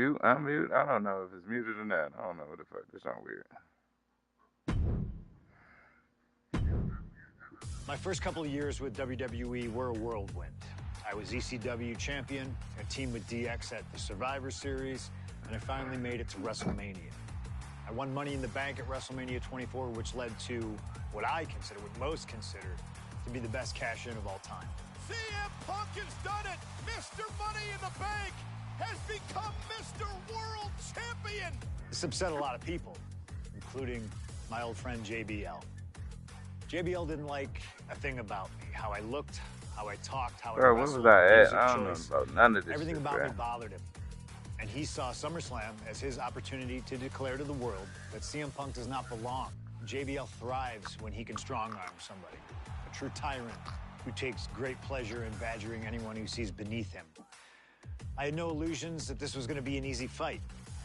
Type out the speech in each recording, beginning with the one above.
Mute, unmute. I don't know if it's muted or not. I don't know what the fuck. This sounds weird. My first couple of years with WWE were a whirlwind. I was ECW champion, a team with DX at the Survivor Series, and I finally made it to WrestleMania. I won Money in the Bank at WrestleMania 24, which led to what most consider to be the best cash-in of all time. CM Punk has done it! Mr. Money in the Bank has become Mr. World Champion! This upset a lot of people, including my old friend JBL. JBL didn't like a thing about me, how I looked, how I talked, how I wrestled. Where was I at? I don't know about none of this. Everything shit, about bro. me bothered him. And he saw SummerSlam as his opportunity to declare to the world that CM Punk does not belong. JBL thrives when he can strong-arm somebody. A true tyrant who takes great pleasure in badgering anyone who sees beneath him. I had no illusions that this was going to be an easy fight.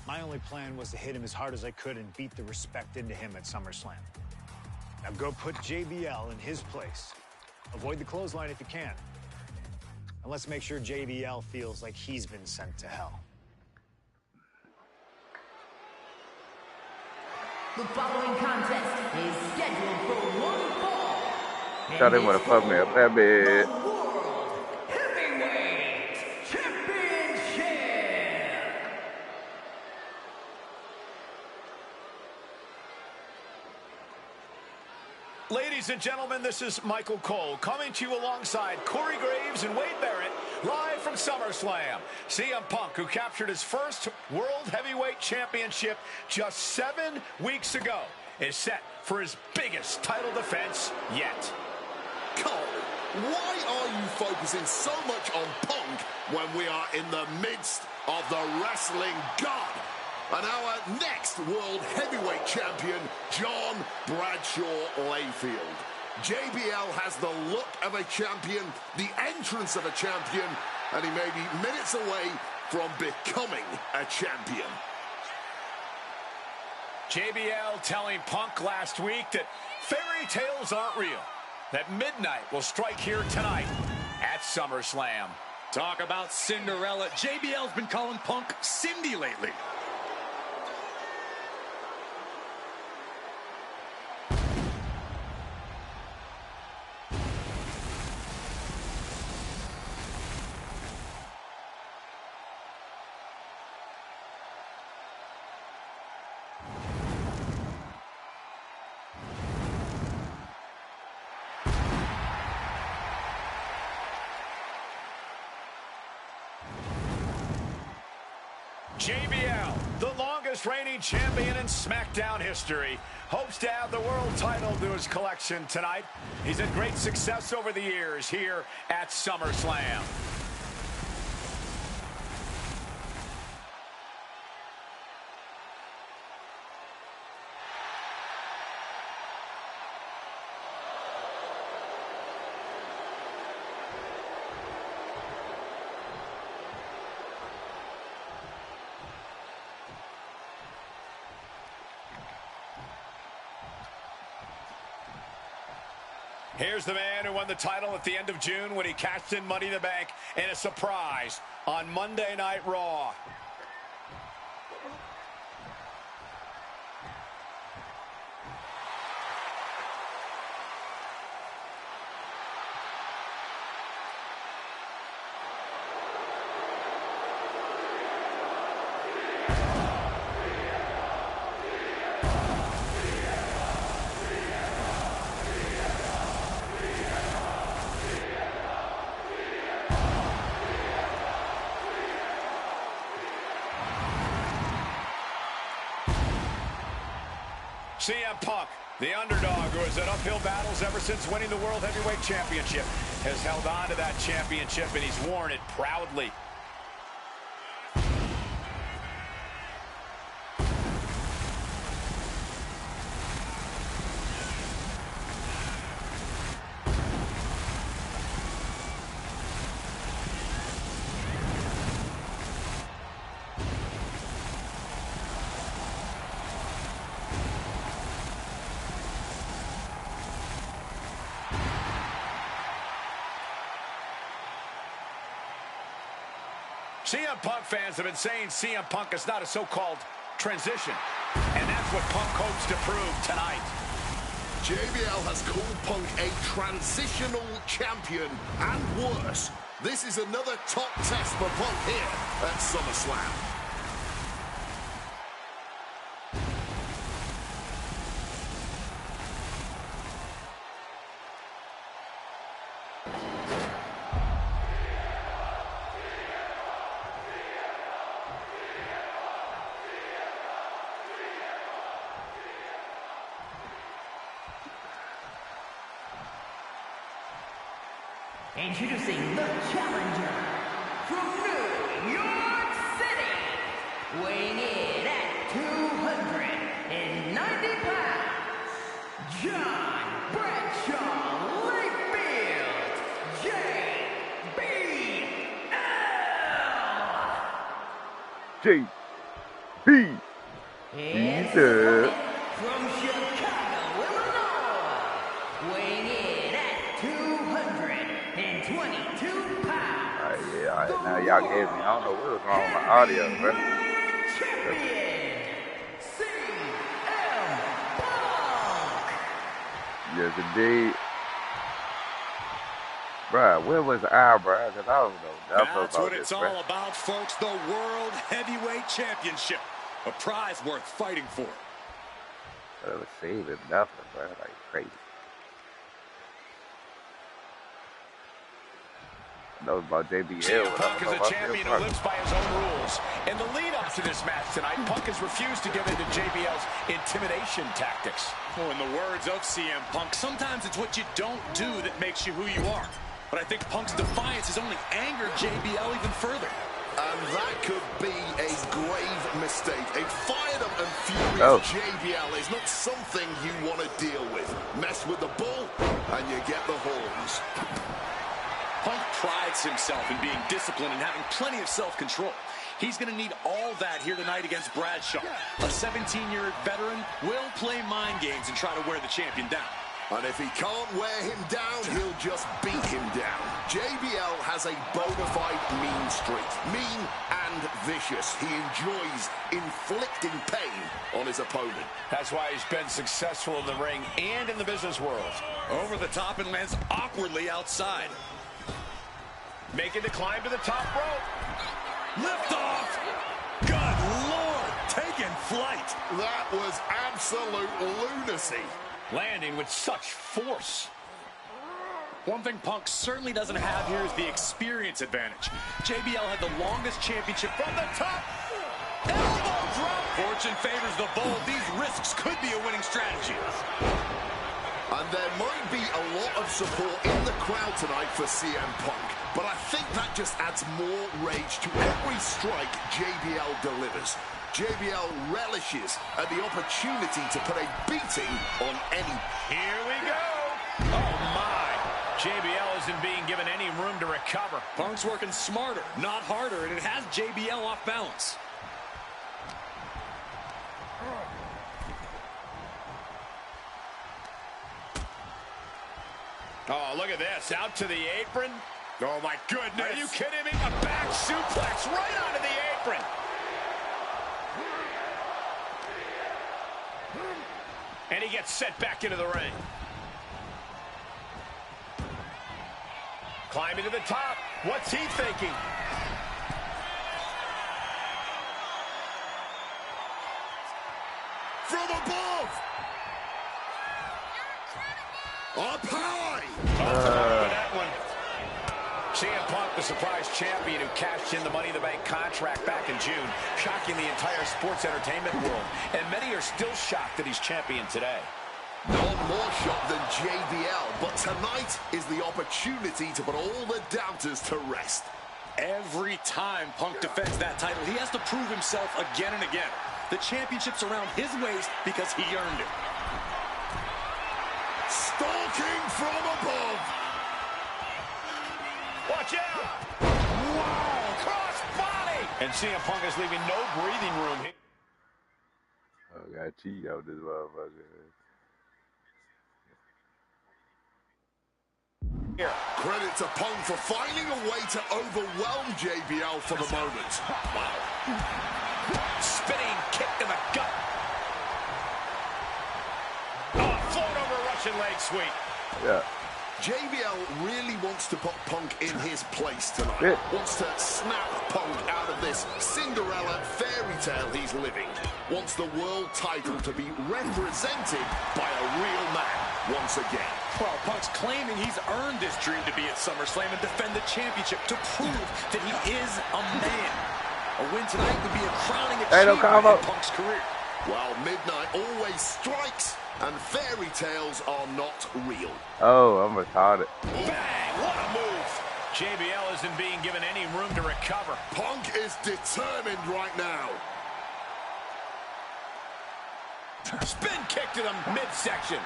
My only plan was to hit him as hard as I could and beat the respect into him at SummerSlam. Now go put JBL in his place. Avoid the clothesline if you can. And let's make sure JBL feels like he's been sent to hell. The following contest is scheduled for one fall. Thought they would have fucked me up that bad. World Heavyweight Championship. Ladies and gentlemen, this is Michael Cole coming to you alongside Corey Graves and Wade Barrett, live from SummerSlam. CM Punk, who captured his first World Heavyweight Championship just 7 weeks ago, is set for his biggest title defense yet. Cole, why are you focusing so much on Punk when we are in the midst of the wrestling god? And our next World Heavyweight Champion, John Bradshaw Layfield. JBL has the look of a champion, the entrance of a champion, and he may be minutes away from becoming a champion. JBL telling Punk last week that fairy tales aren't real, that midnight will strike here tonight at SummerSlam. Talk about Cinderella. JBL's been calling Punk Cindy lately. JBL, the longest reigning champion in SmackDown history, hopes to add the world title to his collection tonight. He's had great success over the years here at SummerSlam. Here's the man who won the title at the end of June when he cashed in Money in the Bank in a surprise on Monday Night Raw. CM Punk, the underdog who has had uphill battles ever since winning the World Heavyweight Championship, has held on to that championship, and he's worn it proudly. CM Punk fans have been saying CM Punk is not a so-called transition. And that's what Punk hopes to prove tonight. JBL has called Punk a transitional champion, and worse. This is another top test for Punk here at SummerSlam. Introducing the challenger from New York City, weighing in at 290 pounds, John Bradshaw Layfield, JBL. JB. And Peter. from Chicago, Illinois, weighing in at 222 pounds. Yeah, all right. Now y'all gave me. I don't know what was wrong with my audio, bro. Champion, CM Punk. Yes, indeed. Bruh, where was I, bruh? Because I don't know. That's what it's all about, folks. The World Heavyweight Championship. A prize worth fighting for. Let's see, it's nothing, bruh. Like crazy. I know about JBL. CM Punk is a champion who lives by his own rules. In the lead-up to this match tonight, Punk has refused to give in to JBL's intimidation tactics. Well, in the words of CM Punk, sometimes it's what you don't do that makes you who you are. But I think Punk's defiance has only angered JBL even further. And that could be a grave mistake. A fired up and furious JBL is not something you want to deal with. Mess with the bull, and you get the horns. Punk prides himself in being disciplined and having plenty of self-control. He's going to need all that here tonight against Bradshaw. A 17-year veteran will play mind games and try to wear the champion down. And if he can't wear him down, he'll just beat him down. JBL has a bona fide mean streak. Mean and vicious. He enjoys inflicting pain on his opponent. That's why he's been successful in the ring and in the business world. Over the top and lands awkwardly outside. Making the climb to the top rope. Lift off. Good Lord, taking flight. That was absolute lunacy. Landing with such force. One thing Punk certainly doesn't have here is the experience advantage. JBL had the longest championship from the top. Elbow drop. Fortune favors the bold. These risks could be a winning strategy. And there might be a lot of support in the crowd tonight for CM Punk. But I think that just adds more rage to every strike JBL delivers. JBL relishes at the opportunity to put a beating on any. Here we go. Oh, my. JBL isn't being given any room to recover. Punk's working smarter, not harder, and it has JBL off balance. Oh, look at this. Out to the apron. Oh, my goodness. Are you kidding me? A back suplex right onto the apron. And he gets set back into the ring. Climbing to the top. What's he thinking? From above! Up high! That one. CM Punk, the surprise champion who cashed in the Money in the Bank contract back in June, shocking the entire sports entertainment world. And many are still shocked that he's champion today. Not more shocked than JBL, but tonight is the opportunity to put all the doubters to rest. Every time Punk defends that title, he has to prove himself again and again. The championship's around his waist because he earned it. Stalking from above. Watch out! Wow! Cross body! And CM Punk is leaving no breathing room here. Oh, got cheat out this motherfucker. Here. Credit to Punk for finding a way to overwhelm JBL for the moment. Wow. Spinning kick to the gut. Oh, float over Russian leg sweep. Yeah. JBL really wants to put Punk in his place tonight. Yeah. Wants to snap Punk out of this Cinderella fairy tale he's living. Wants the world title to be represented by a real man once again. Well, Punk's claiming he's earned his dream to be at SummerSlam and defend the championship to prove that he is a man. A win tonight would be a crowning achievement in Punk's career. Well, midnight always strikes, and fairy tales are not real. Oh, I'm retarded. Bang! What a move! JBL isn't being given any room to recover. Punk is determined right now. Spin kick to the midsection.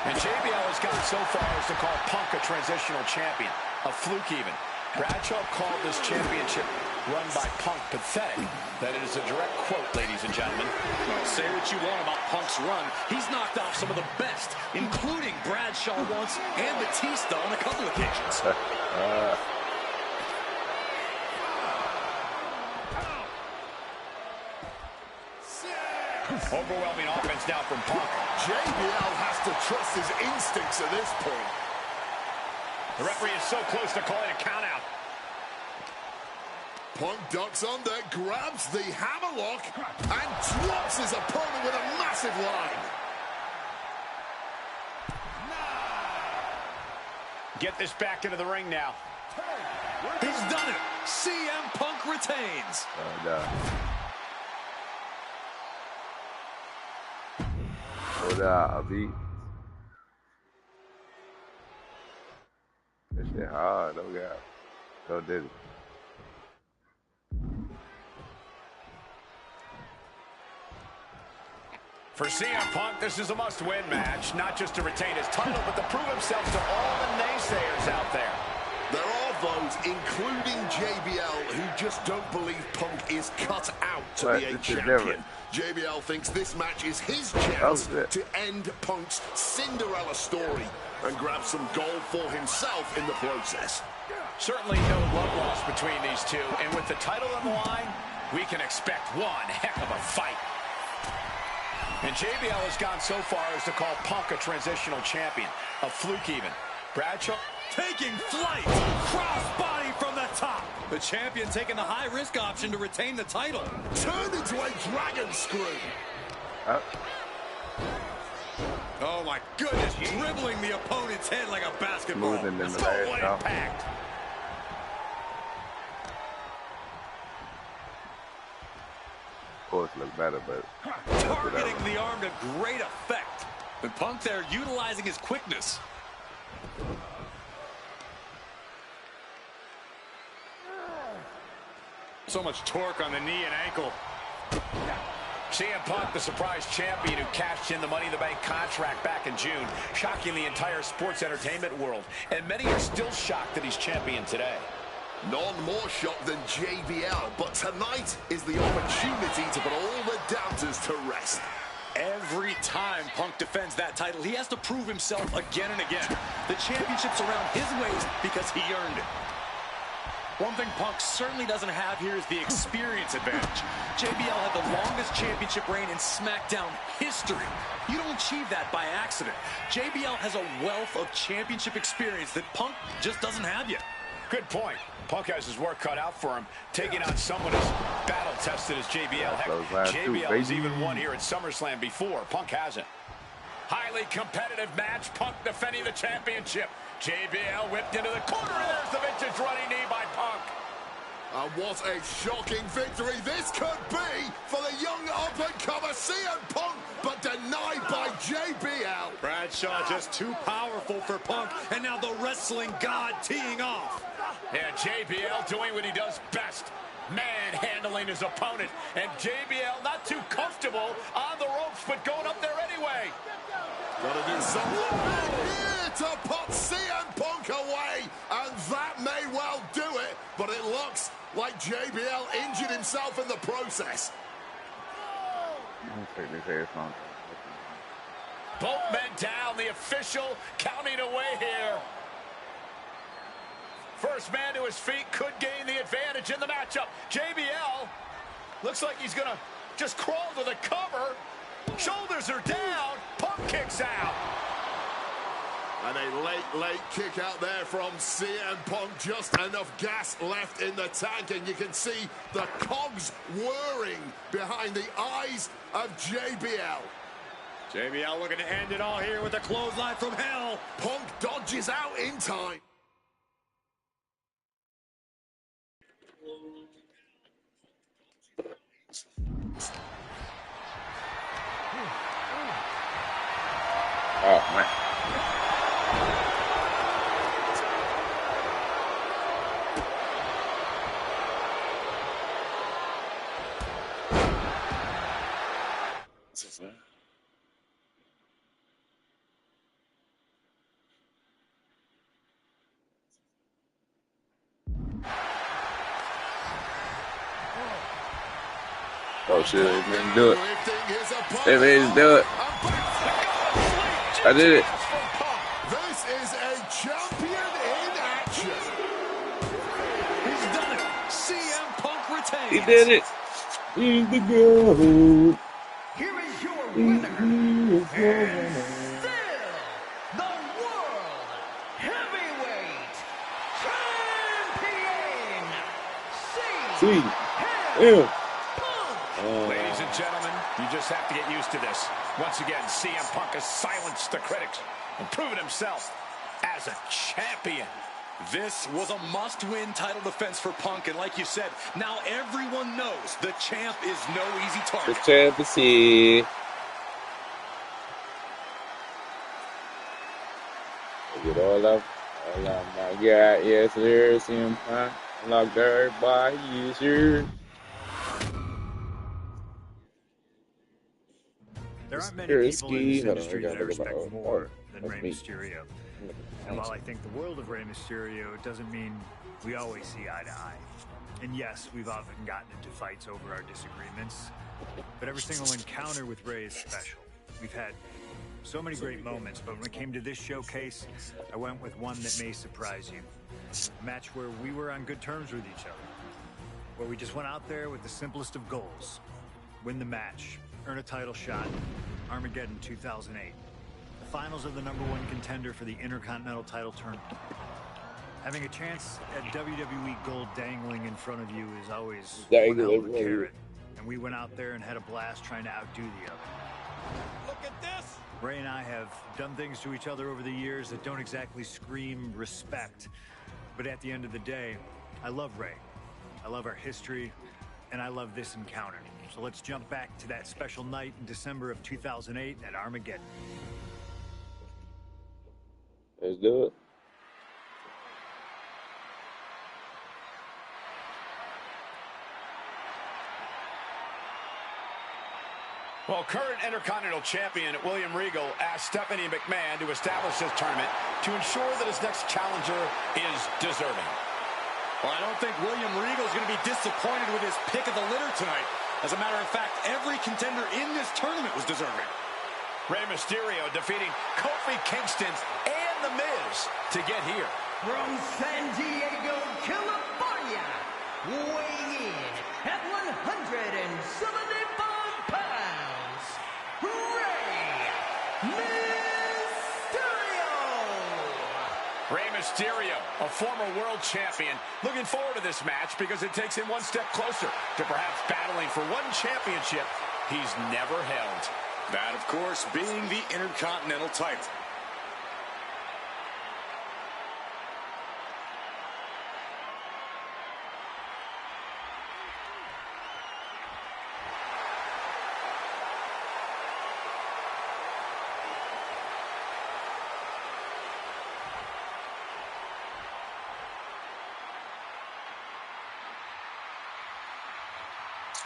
And JBL has gone so far as to call Punk a transitional champion. A fluke even. Bradshaw called this championship run by Punk pathetic. That is a direct quote, ladies and gentlemen. Well, say what you want about Punk's run. He's knocked off some of the best, including Bradshaw once and Batista on a couple occasions. Overwhelming offense now from Punk. JBL has to trust his instincts at this point. The referee is so close to calling a countout. Punk ducks under, grabs the hammerlock, and drops his opponent with a massive line. Get this back into the ring now. He's done it. CM Punk retains. Abi. This shit hard, oh god. So did it. For CM Punk, this is a must-win match, not just to retain his title, but to prove himself to all the naysayers out there. There are those, including JBL, who just don't believe Punk is cut out to be a champion. JBL thinks this match is his chance to end Punk's Cinderella story and grab some gold for himself in the process. Certainly no love lost between these two, and with the title on the line, we can expect one heck of a fight. And JBL has gone so far as to call Punk a transitional champion, a fluke even. Bradshaw taking flight, crossbody from the top. The champion taking the high-risk option to retain the title. Turned into a dragon screw. Oh my goodness, dribbling the opponent's head like a basketball. What impact. Of course, look better, but targeting the arm to great effect. And Punk there utilizing his quickness. So much torque on the knee and ankle. CM Punk, the surprise champion who cashed in the Money in the Bank contract back in June, shocking the entire sports entertainment world. And many are still shocked that he's champion today. None more shocked than JBL, but tonight is the opportunity to put all the doubters to rest. Every time Punk defends that title, he has to prove himself again and again. The championship's around his waist because he earned it. One thing Punk certainly doesn't have here is the experience advantage. JBL had the longest championship reign in SmackDown history. You don't achieve that by accident. JBL has a wealth of championship experience that Punk just doesn't have yet. Good point. Punk has his work cut out for him, taking on someone as battle-tested as JBL. Heck, JBL has even won here at SummerSlam before. Punk hasn't. Highly competitive match. Punk defending the championship. JBL whipped into the corner, and there's the vintage running knee by Punk. And what a shocking victory this could be for the young up-and-comer CM Punk, but denied by JBL. Bradshaw just too powerful for Punk, and now the wrestling god teeing off. And JBL doing what he does best, manhandling his opponent. And JBL not too comfortable on the ropes, but going up there anyway. Gotta do something here to put CM Punk away, and that may well do it, but it looks like JBL injured himself in the process. Both men down, the official counting away here. First man to his feet could gain the advantage in the matchup. JBL looks like he's gonna just crawl to the cover. Shoulders are down, Punk kicks out. And a late kick out there from CM Punk. Just enough gas left in the tank, and you can see the cogs whirring behind the eyes of JBL. JBL looking to end it all here with a clothesline from hell. Punk dodges out in time. Oh, man. Oh shit, they didn't do it. They didn't do it. I did it. This is a champion in action. He's done it. CM Punk retains. He did it. He's the goat. Here is your winner, and still the World Heavyweight Champion, CM Punk. Ladies and gentlemen, you just have to get used to this. Once again, CM Punk has silenced the critics and proven himself as a champion. This was a must-win title defense for Punk, and like you said, now everyone knows the champ is no easy The target. champ is here. Look at all of my God, yes sir, CM Punk. Unlocked everybody, yes sir. There aren't many people in this Hold on, industry we gotta that I look at my respect more order. than That's Rey me. Mysterio. And while I think the world of Rey Mysterio, it doesn't mean we always see eye to eye. And yes, we've often gotten into fights over our disagreements, but every single encounter with Rey is special. We've had so many great moments, but when it came to this showcase, I went with one that may surprise you. A match where we were on good terms with each other, where we just went out there with the simplest of goals: win the match, earn a title shot, Armageddon 2008. The finals of the #1 contender for the Intercontinental title tournament. Having a chance at WWE gold dangling in front of you is always one hell of a carrot. And we went out there and had a blast trying to outdo the other. Look at this. Ray and I have done things to each other over the years that don't exactly scream respect. But at the end of the day, I love Ray. I love our history, and I love this encounter. So let's jump back to that special night in December of 2008 at Armageddon. Let's do it. Well, current Intercontinental Champion William Regal asked Stephanie McMahon to establish this tournament to ensure that his next challenger is deserving. Well, I don't think William Regal is going to be disappointed with his pick of the litter tonight. As a matter of fact, every contender in this tournament was deserving. Rey Mysterio defeating Kofi Kingston and The Miz to get here. From San Diego, California, weighing in at 175 pounds, Rey Mysterio! Rey Mysterio, a former world champion, looking forward to this match because it takes him one step closer to perhaps battling for one championship he's never held. That, of course, being the Intercontinental title.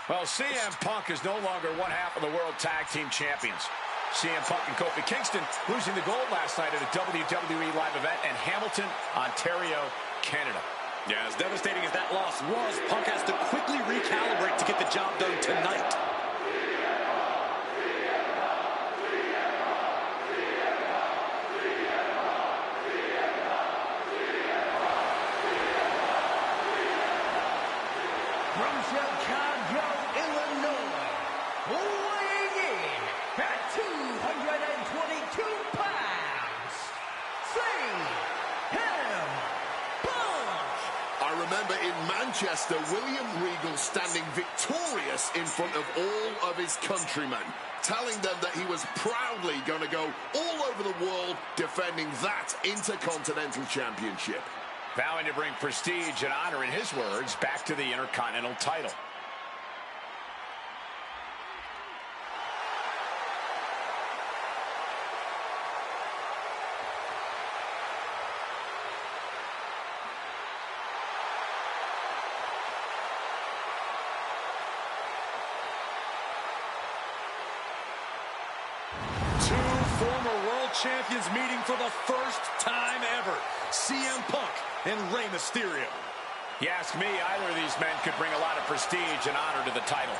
Well, CM Punk is no longer one half of the World Tag Team Champions. CM Punk and Kofi Kingston losing the gold last night at a WWE live event in Hamilton, Ontario, Canada. Yeah, as devastating as that loss was, Punk has to quickly recalibrate to get the job done tonight. that in Manchester, William Regal standing victorious in front of all of his countrymen, telling them that he was proudly going to go all over the world defending that Intercontinental Championship. Vowing to bring prestige and honor, in his words, back to the Intercontinental title. Former world champions meeting for the first time ever. CM Punk and Rey Mysterio. You ask me, either of these men could bring a lot of prestige and honor to the title.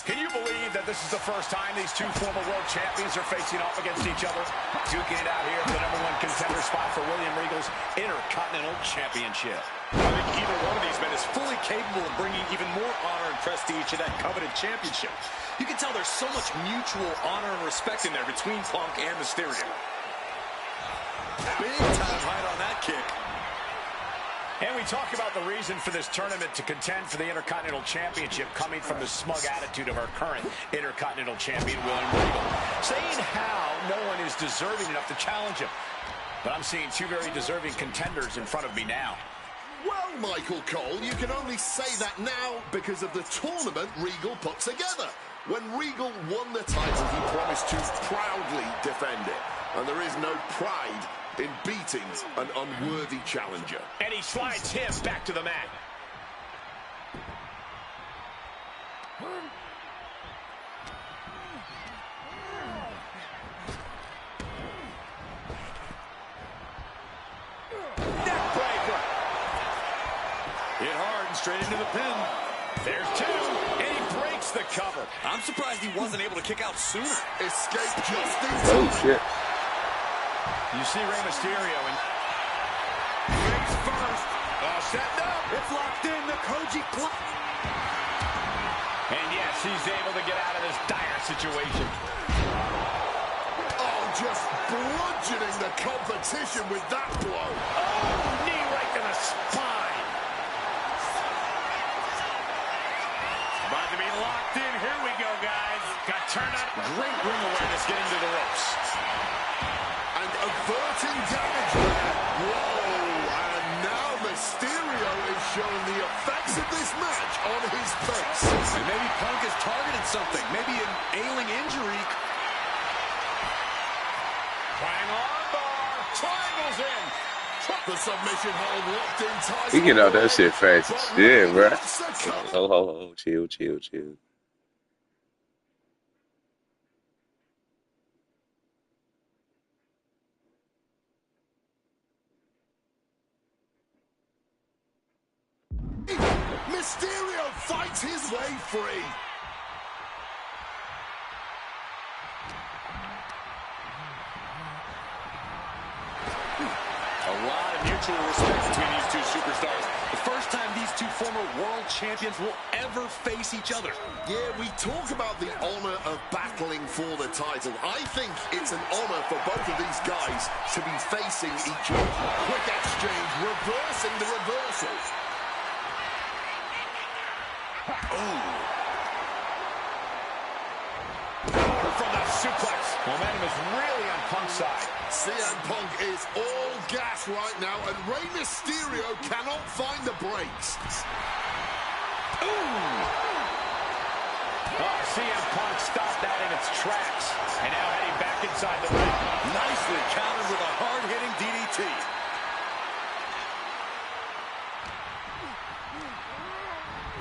Can you believe that this is the first time these two former world champions are facing off against each other? Duking it out here for the #1 contender spot for William Regal's Intercontinental Championship. I think either one of these men is fully capable of bringing even more honor and prestige to that coveted championship. You can tell there's so much mutual honor and respect in there between Punk and Mysterio. Big time height on that kick. And we talk about the reason for this tournament to contend for the Intercontinental Championship coming from the smug attitude of our current Intercontinental Champion, William Regal, saying how no one is deserving enough to challenge him. But I'm seeing two very deserving contenders in front of me now. Well, Michael Cole, you can only say that now because of the tournament Regal put together. When Regal won the title, he promised to proudly defend it. And there is no pride in beating an unworthy challenger. And he slides him back to the mat. Neckbreaker. Hit hard and straight into the pin. There's two, and he breaks the cover. I'm surprised he wasn't able to kick out sooner. Escape just in time. Oh, shit. You see Rey Mysterio and face first. Setting up. It's locked in. The Koji block. And yes, he's able to get out of this dire situation. Oh, just bludgeoning the competition with that blow. Oh, knee right to the spine. About to be locked in. Here we go, guys. Got turned out. Great ring awareness getting to the ropes. And averting damage there. Whoa, and now Mysterio is showing the effects of this match on his face. And maybe Punk has targeted something. Maybe an ailing injury. Trying on bar. Triangles in. The submission hold locked in tight. He get out that shit fast as shit, bro. That's a cover. Oh, chill, chill, chill. Mysterio fights his way free. A lot of mutual respect between these two superstars. The first time these two former world champions will ever face each other. Yeah, we talk about the honor of battling for the title. I think it's an honor for both of these guys to be facing each other. Quick exchange, reversing the reversal. Power from the suplex. Momentum is really on Punk's side. CM Punk is all gas right now, and Rey Mysterio cannot find the brakes. CM Punk stopped that in its tracks. And now heading back inside the ring. Nicely countered with a hard-hitting DDT.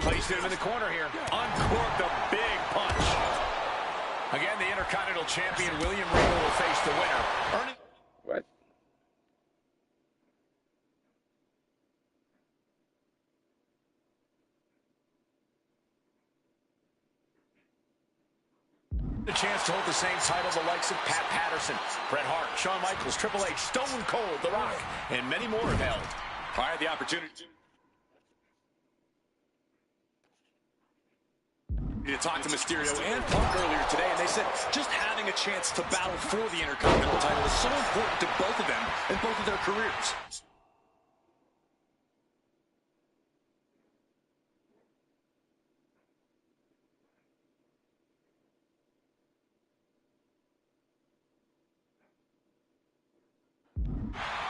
Placed him in the corner here. Uncorked a big punch. Again, the Intercontinental Champion, William Regal, will face the winner. Earning What? the chance to hold the same title the likes of Pat Patterson, Bret Hart, Shawn Michaels, Triple H, Stone Cold, The Rock, and many more have held. I had the opportunity. You talked to Mysterio and Punk earlier today, and they said just having a chance to battle for the Intercontinental title is so important to both of them and both of their careers.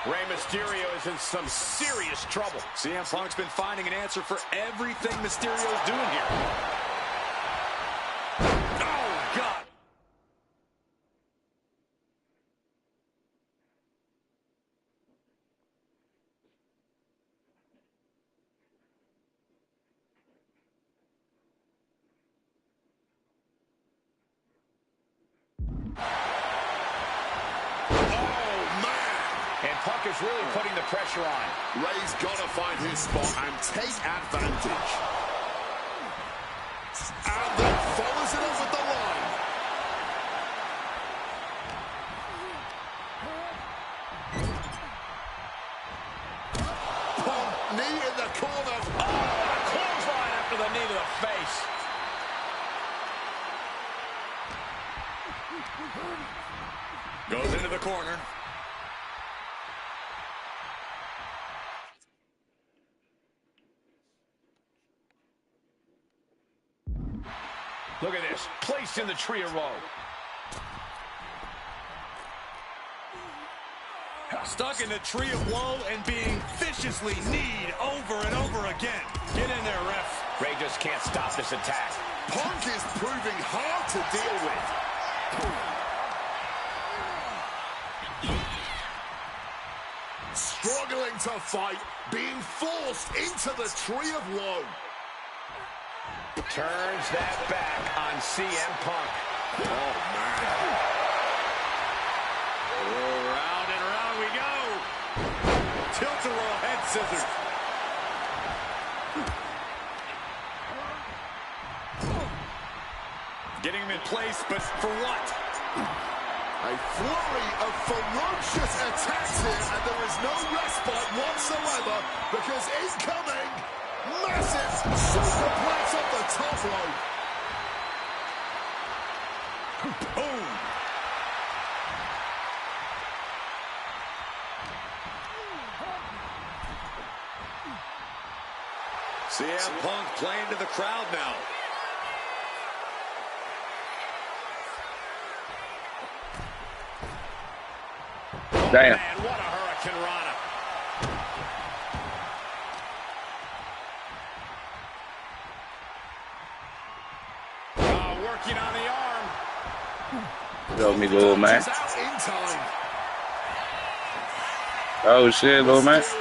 Rey Mysterio is in some serious trouble. CM Punk's been finding an answer for everything Mysterio's doing here. Oh, God. And Punk is really putting the pressure on. Ray's got to find his spot and take advantage. And then follows it up with the line. Punk, knee in the corner. Oh, a clothesline after the knee to the face. Goes into the corner. Look at this, placed in the tree of woe. Stuck in the tree of woe and being viciously kneed over and over again. Get in there, ref. Rey just can't stop this attack. Punk is proving hard to deal with. Struggling to fight, being forced into the tree of woe. Turns that back on CM Punk. Oh, man. Round and round we go. Tilt-a-whirl head scissors. Getting him in place, but for what? A flurry of ferocious attacks here, and there is no respite whatsoever, because incoming, massive superplex off the top rope. Boom. CM Punk playing to the crowd now. Damn. Man, what a Hurricane Rana. Working on the arm. Show me, little man. Out in time. Oh shit, little man. So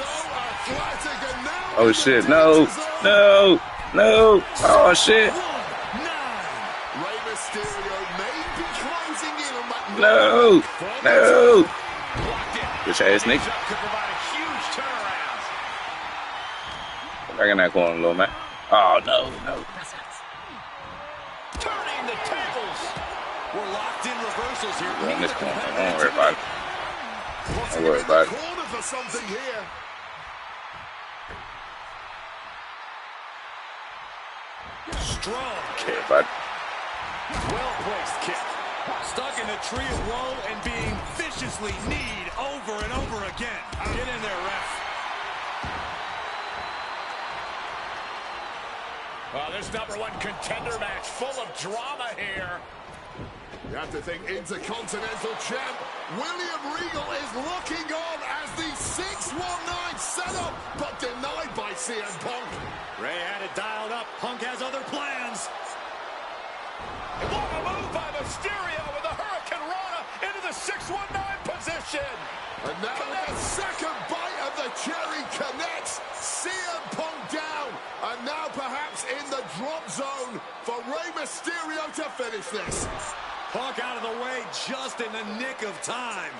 athletic, and now Oh shit, no, no, no. Oh shit. Rey Mysterio may be closing in on that. No, no. Blocked it. Bitch ass nigga. Could provide a huge turnaround. Back in that corner, little man. Oh no, no. Turning the tables. We're locked in reversals here. We're in this corner. Don't worry about it. Don't worry about it. Corner for something here. Strong kick. But Well-placed kick. Stuck in the tree of woe and being viciously kneed over and over again. Get in there, ref. This #1 contender match full of drama here. You have to think Intercontinental Champ William Regal is looking on as the 619 setup, but denied by CM Punk. Rey had it dialed up. Punk has other plans. What a move by Mysterio with a Hurricane Rana into the 619 position. And now the second bite of the cherry connects. CM Punk down. And now perhaps in the drop zone for Rey Mysterio to finish this. Punk out of the way just in the nick of time.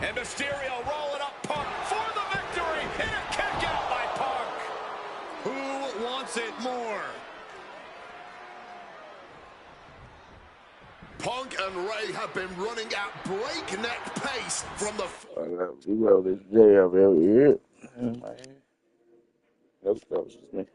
And Mysterio rolling up Punk for the victory. And a kick out by Punk. Who wants it more? Punk and Rey have been running at breakneck pace from the... you know this jam over here. Nope, that was just me.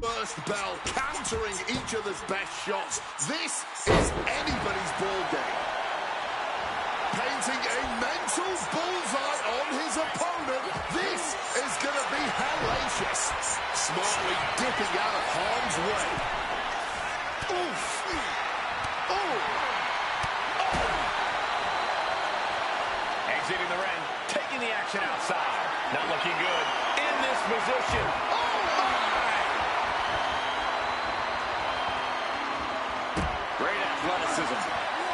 First bell, countering each other's best shots. This is anybody's ball game. Painting a mental bullseye on his opponent. This is going to be hellacious. Smartly dipping out of harm's way. Oof. Oh. Exiting the ring, taking the action outside. Not looking good in this position. Oh, my! Great athleticism.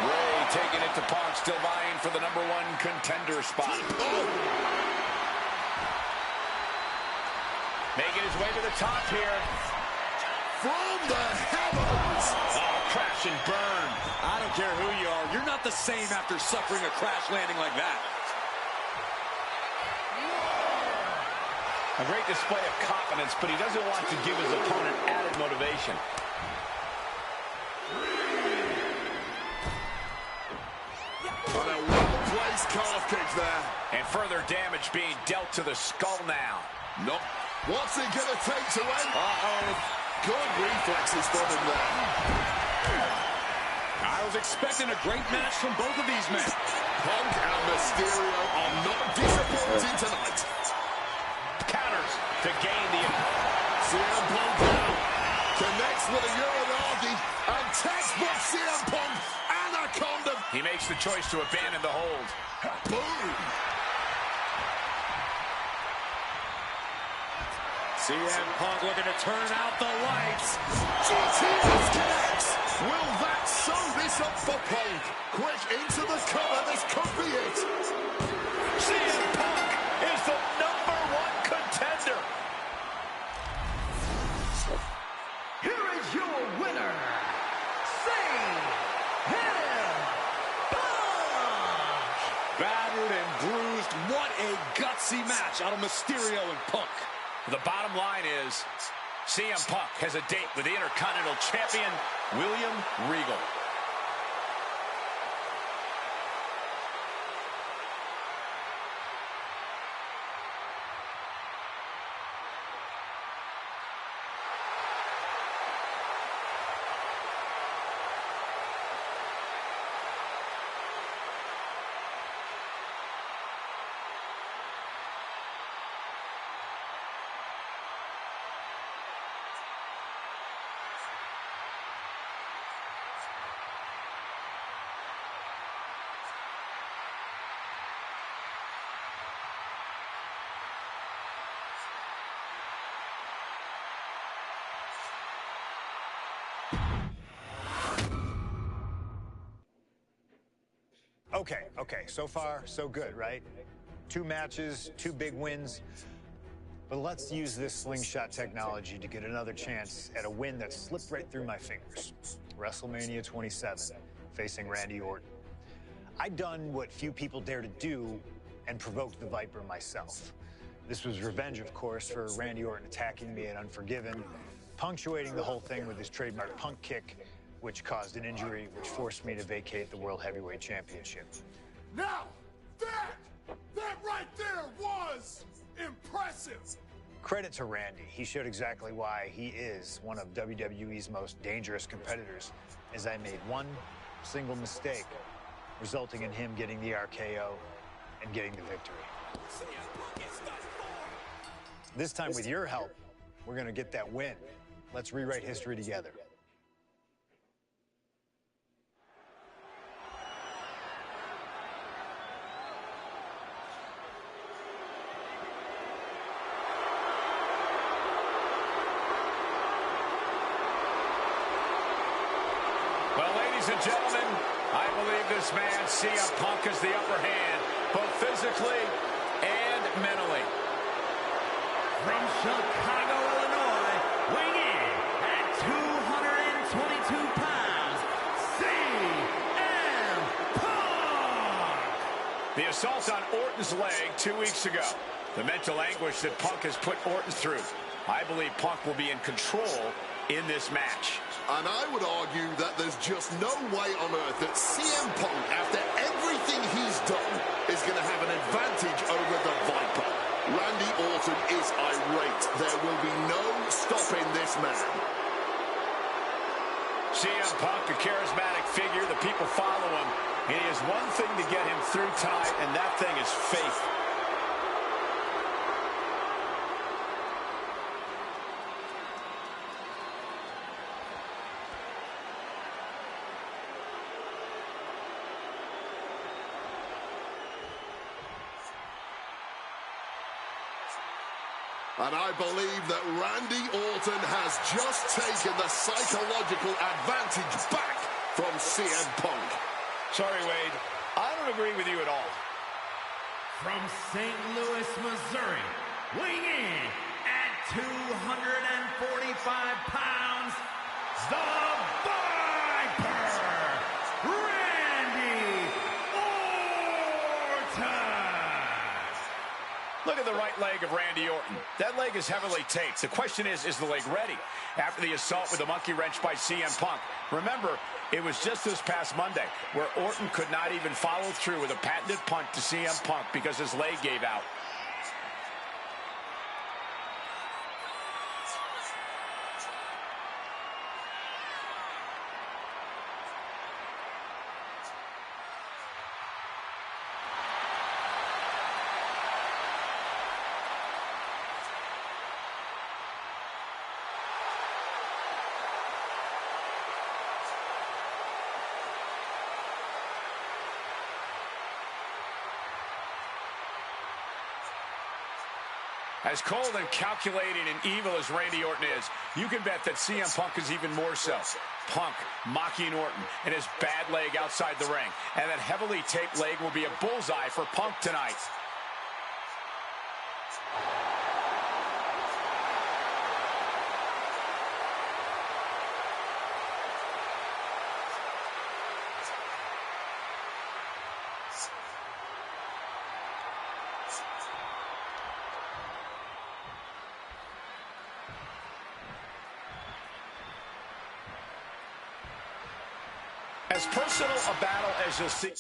Ray taking it to Punk, still vying for the #1 contender spot. Oh. Making his way to the top here. From the heavens. Oh, crash and burn. I don't care who you are. You're not the same after suffering a crash landing like that. A great display of confidence, but he doesn't want to give his opponent added motivation. On a well-placed calf kick there. And further damage being dealt to the skull now. Nope. What's it going to take to end? Good reflexes from him there. I was expecting a great match from both of these men. Punk and Mysterio are not disappointing tonight. Counters to gain the... CM Punk now connects with a Uranagi and textbook CM Punk Anaconda. He makes the choice to abandon the hold. Boom. CM Punk looking to turn out the lights. GTS connects. Will that sew this up for Punk? Quick into the cover. This could be it. CM Punk is the #1 contender. Here is your winner, CM Punk! Battered and bruised. What a gutsy match out of Mysterio and Punk. The bottom line is CM Punk has a date with the Intercontinental Champion, William Regal. Okay, so far, so good, right? 2 matches, 2 big wins. But let's use this slingshot technology to get another chance at a win that slipped right through my fingers. WrestleMania 27, facing Randy Orton. I'd done what few people dare to do and provoked the Viper myself. This was revenge, of course, for Randy Orton attacking me at Unforgiven, punctuating the whole thing with his trademark punk kick, which caused an injury, which forced me to vacate the World Heavyweight Championship. Now, that right there was impressive. Credit to Randy. He showed exactly why he is one of WWE's most dangerous competitors, as I made one single mistake, resulting in him getting the RKO and getting the victory. This time, with your help, we're going to get that win. Let's rewrite history together. Well, ladies and gentlemen, I believe this man, CM Punk, has the upper hand, both physically and mentally. From Chicago, Illinois, weighing in at 222 pounds, CM Punk! The assault on Orton's leg 2 weeks ago. The mental anguish that Punk has put Orton through. I believe Punk will be in control in this match. And I would argue that there's just no way on earth that CM Punk, after everything he's done, is going to have an advantage over the Viper. Randy Orton is irate. There will be no stopping this man. CM Punk, a charismatic figure. The people follow him. And he has one thing to get him through tonight, and that thing is faith. And I believe that Randy Orton has just taken the psychological advantage back from CM Punk. Sorry, Wade. I don't agree with you at all. From St. Louis, Missouri, weighing in at 245 pounds, the Viper, Randy Orton! Look at the right leg of Randy Orton. That leg is heavily taped. The question is the leg ready? After the assault with the monkey wrench by CM Punk. Remember, it was just this past Monday where Orton could not even follow through with a patented punt to CM Punk because his leg gave out. As cold and calculating and evil as Randy Orton is, you can bet that CM Punk is even more so. Punk mocking Orton and his bad leg outside the ring. And that heavily taped leg will be a bullseye for Punk tonight. As personal a battle as you'll see.